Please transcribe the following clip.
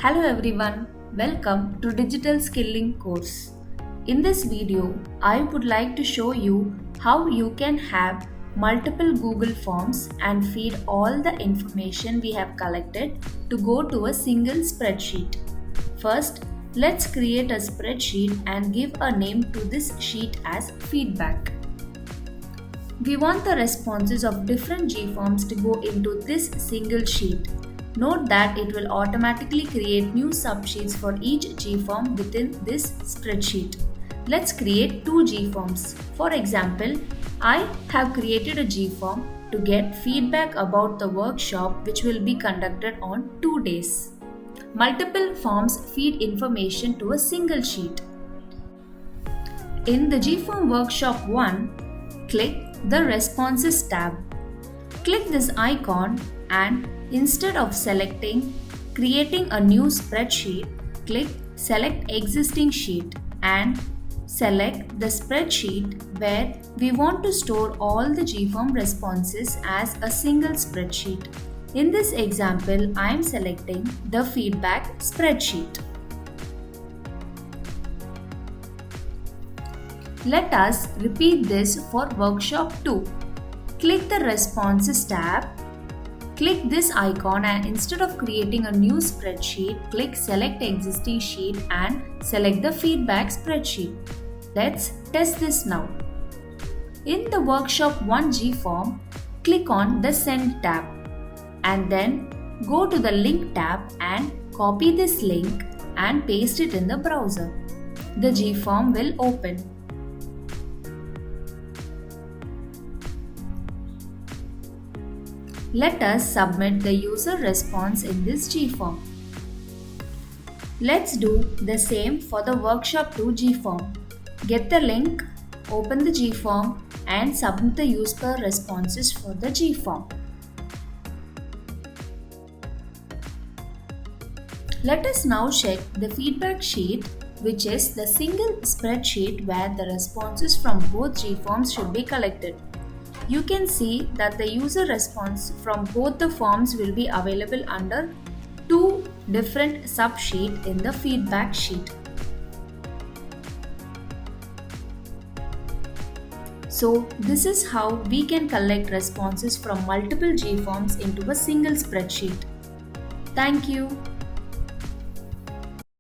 Hello everyone, welcome to Digital Skilling course. In this video, I would like to show you how you can have multiple Google Forms and feed all the information we have collected to go to a single spreadsheet. First, let's create a spreadsheet and give a name to this sheet as feedback. We want the responses of different G-forms to go into this single sheet. Note that it will automatically create new subsheets for each G-form within this spreadsheet. Let's create two G-forms. For example, I have created a G-form to get feedback about the workshop which will be conducted on 2 days. Multiple forms feed information to a single sheet. In the G-form workshop 1, click the Responses tab. Click this icon and instead of creating a new spreadsheet, click Select Existing Sheet and select the spreadsheet where we want to store all the G-form responses as a single spreadsheet. In this example, I am selecting the feedback spreadsheet. Let us repeat this for workshop 2. Click the Responses tab. Click this icon and instead of creating a new spreadsheet, click Select Existing Sheet and select the feedback spreadsheet. Let's test this now. In the Workshop 1 G-form, click on the Send tab and then go to the Link tab and copy this link and paste it in the browser. The G-form will open. Let us submit the user response in this G-form. Let's do the same for the Workshop 2 G-form. Get the link, open the G-form and submit the user responses for the G-form. Let us now check the feedback sheet, which is the single spreadsheet where the responses from both G-forms should be collected. You can see that the user response from both the forms will be available under two different subsheets in the feedback sheet. So this is how we can collect responses from multiple G-forms into a single spreadsheet. Thank you.